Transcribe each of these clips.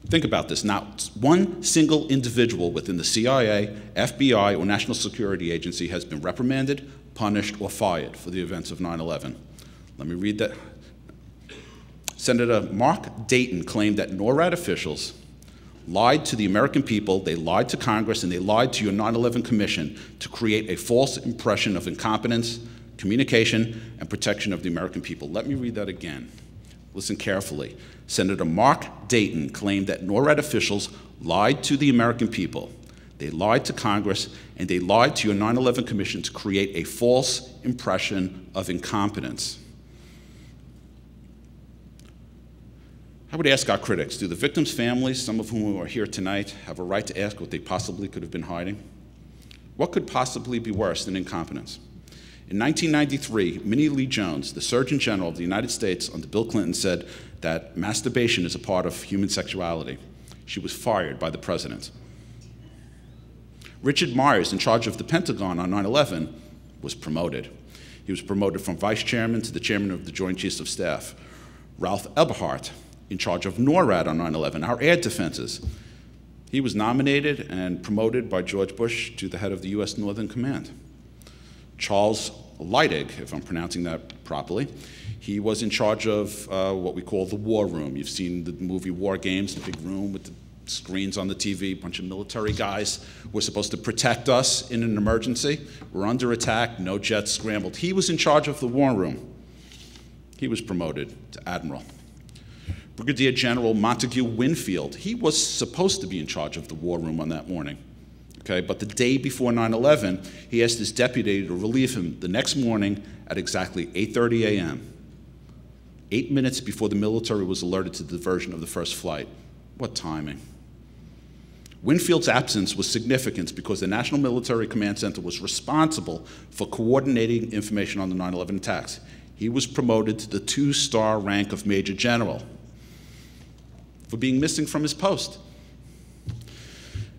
Think about this. Not one single individual within the CIA, FBI, or National Security Agency has been reprimanded, punished, or fired for the events of 9/11. Let me read that. Senator Mark Dayton claimed that NORAD officials lied to the American people, they lied to Congress, and they lied to your 9/11 Commission to create a false impression of incompetence, communication, and protection of the American people. Let me read that again. Listen carefully. Senator Mark Dayton claimed that NORAD officials lied to the American people, they lied to Congress, and they lied to your 9/11 Commission to create a false impression of incompetence. I would ask our critics, do the victims' families, some of whom are here tonight, have a right to ask what they possibly could have been hiding? What could possibly be worse than incompetence? In 1993, Minnie Lee Jones, the Surgeon General of the United States under Bill Clinton, said that masturbation is a part of human sexuality. She was fired by the president. Richard Myers, in charge of the Pentagon on 9/11, was promoted. He was promoted from vice chairman to the chairman of the Joint Chiefs of Staff. Ralph Eberhardt, in charge of NORAD on 9/11, our air defenses, he was nominated and promoted by George Bush to the head of the U.S. Northern Command. Charles Leidig, if I'm pronouncing that properly, he was in charge of what we call the War Room. You've seen the movie War Games, the big room with the screens on the TV, a bunch of military guys were supposed to protect us in an emergency. We're under attack, no jets scrambled. He was in charge of the War Room. He was promoted to Admiral. Brigadier General Montague Winfield, he was supposed to be in charge of the War Room on that morning. Okay, but the day before 9/11, he asked his deputy to relieve him the next morning at exactly 8:30 a.m., 8 minutes before the military was alerted to the diversion of the first flight. What timing. Winfield's absence was significant because the National Military Command Center was responsible for coordinating information on the 9/11 attacks. He was promoted to the 2-star rank of Major General for being missing from his post.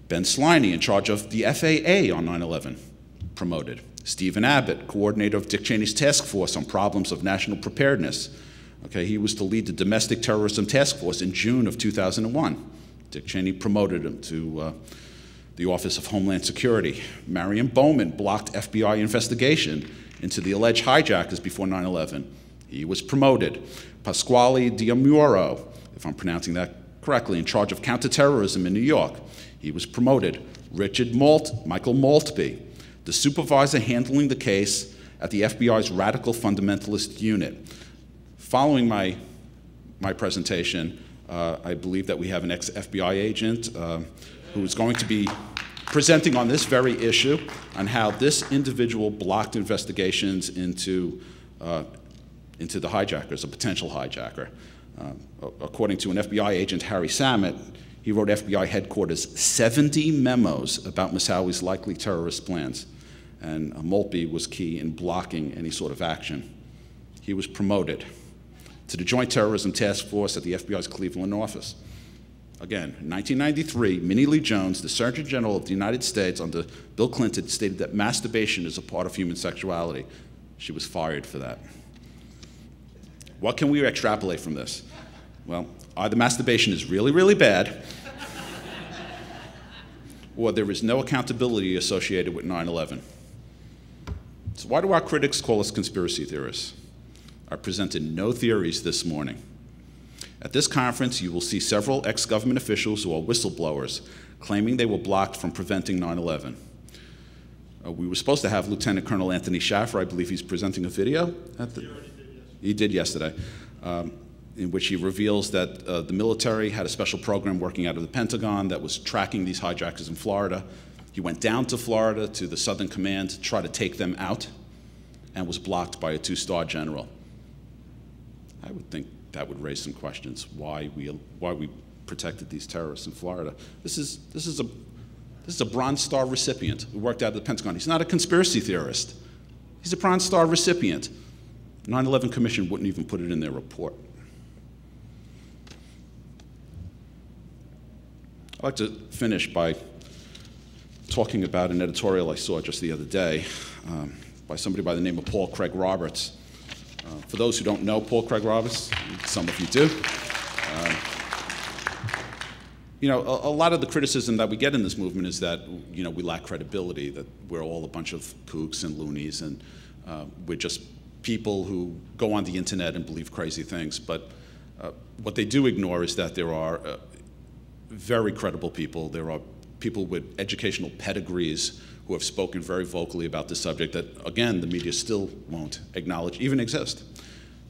Ben Sliney, in charge of the FAA on 9/11, promoted. Stephen Abbott, coordinator of Dick Cheney's task force on problems of national preparedness. Okay, he was to lead the domestic terrorism task force in June of 2001. Dick Cheney promoted him to the Office of Homeland Security. Marion Bowman blocked FBI investigation into the alleged hijackers before 9/11. He was promoted. Pasquale Diamuro, if I'm pronouncing that correctly, in charge of counterterrorism in New York. He was promoted. Michael Maltby, the supervisor handling the case at the FBI's Radical Fundamentalist Unit. Following my presentation, I believe that we have an ex-FBI agent who is going to be presenting on this very issue on how this individual blocked investigations into the hijackers, a potential hijacker. According to an FBI agent, Harry Samet, he wrote FBI headquarters 70 memos about Moussaoui's likely terrorist plans, and Maltby was key in blocking any sort of action. He was promoted to the Joint Terrorism Task Force at the FBI's Cleveland office. Again, in 1993, Minnie Lee Jones, the Surgeon General of the United States under Bill Clinton, stated that masturbation is a part of human sexuality. She was fired for that. What can we extrapolate from this? Well, either masturbation is really, really bad, or there is no accountability associated with 9/11. So why do our critics call us conspiracy theorists? I presented no theories this morning. At this conference, you will see several ex-government officials who are whistleblowers claiming they were blocked from preventing 9/11. We were supposed to have Lieutenant Colonel Anthony Schaffer. I believe he's presenting a video. He did yesterday, in which he reveals that the military had a special program working out of the Pentagon that was tracking these hijackers in Florida. He went down to Florida to the Southern Command to try to take them out and was blocked by a 2-star general. I would think that would raise some questions, why we protected these terrorists in Florida. This is a Bronze Star recipient who worked out of the Pentagon. He's not a conspiracy theorist. He's a Bronze Star recipient. 9/11 Commission wouldn't even put it in their report. I'd like to finish by talking about an editorial I saw just the other day by somebody by the name of Paul Craig Roberts. For those who don't know Paul Craig Roberts, some of you do. You know, a lot of the criticism that we get in this movement is that, you know, we lack credibility, that we're all a bunch of kooks and loonies, and we're just people who go on the internet and believe crazy things. But what they do ignore is that there are very credible people. There are people with educational pedigrees who have spoken very vocally about this subject that, again, the media still won't acknowledge even exist.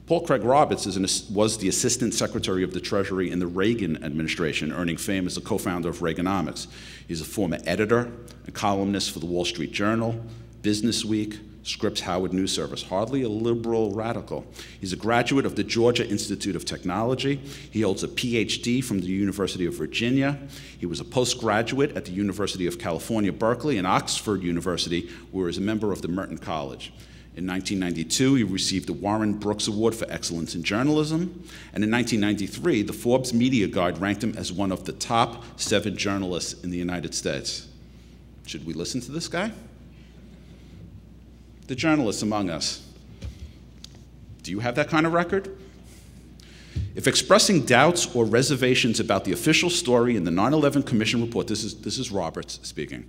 Paul Craig Roberts was the Assistant Secretary of the Treasury in the Reagan administration, earning fame as a co-founder of Reaganomics. He's a former editor and columnist for the Wall Street Journal, Business Week, Scripps Howard News Service, hardly a liberal radical. He's a graduate of the Georgia Institute of Technology. He holds a PhD from the University of Virginia. He was a postgraduate at the University of California, Berkeley, and Oxford University, where he was a member of the Merton College. In 1992, he received the Warren Brooks Award for Excellence in Journalism, and in 1993, the Forbes Media Guide ranked him as one of the top 7 journalists in the United States. Should we listen to this guy? The journalists among us, do you have that kind of record? If expressing doubts or reservations about the official story in the 9/11 Commission report, this is Roberts speaking.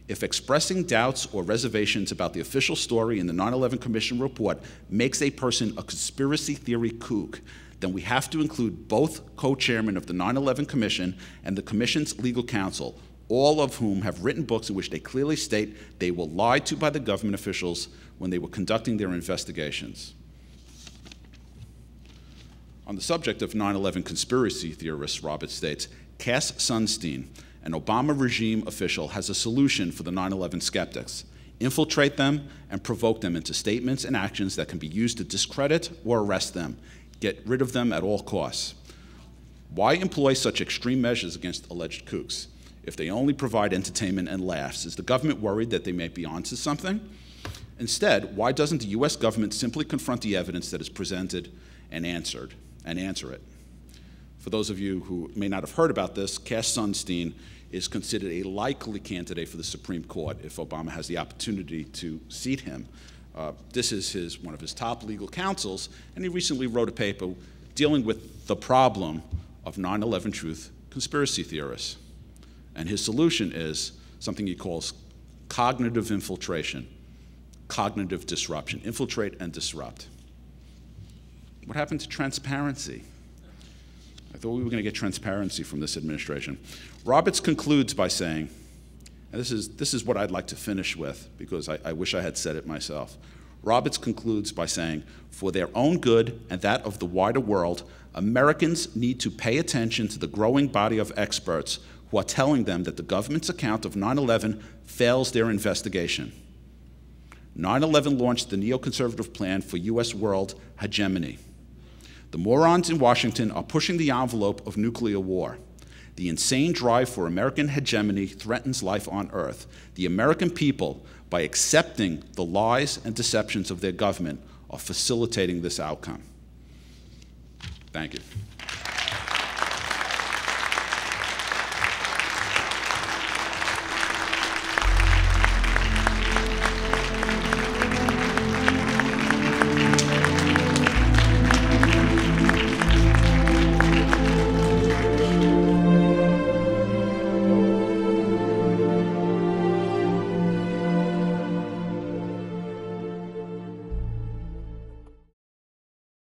If expressing doubts or reservations about the official story in the 9/11 Commission report makes a person a conspiracy theory kook, then we have to include both co-chairmen of the 9/11 Commission and the Commission's legal counsel, all of whom have written books in which they clearly state they were lied to by the government officials when they were conducting their investigations. On the subject of 9/11 conspiracy theorists, Roberts states, Cass Sunstein, an Obama regime official, has a solution for the 9/11 skeptics. Infiltrate them and provoke them into statements and actions that can be used to discredit or arrest them. Get rid of them at all costs. Why employ such extreme measures against alleged kooks? If they only provide entertainment and laughs, is the government worried that they may be onto something? Instead, why doesn't the US government simply confront the evidence that is presented and answer it? For those of you who may not have heard about this, Cass Sunstein is considered a likely candidate for the Supreme Court if Obama has the opportunity to seat him. This is one of his top legal counsels, and he recently wrote a paper dealing with the problem of 9/11 truth conspiracy theorists. And his solution is something he calls cognitive infiltration, cognitive disruption, infiltrate and disrupt. What happened to transparency? I thought we were going to get transparency from this administration. Roberts concludes by saying, and this is what I'd like to finish with, because I wish I had said it myself. Roberts concludes by saying, for their own good and that of the wider world, Americans need to pay attention to the growing body of experts who are telling them that the government's account of 9/11 fails their investigation. 9/11 launched the neoconservative plan for US world hegemony. The morons in Washington are pushing the envelope of nuclear war. The insane drive for American hegemony threatens life on Earth. The American people, by accepting the lies and deceptions of their government, are facilitating this outcome. Thank you.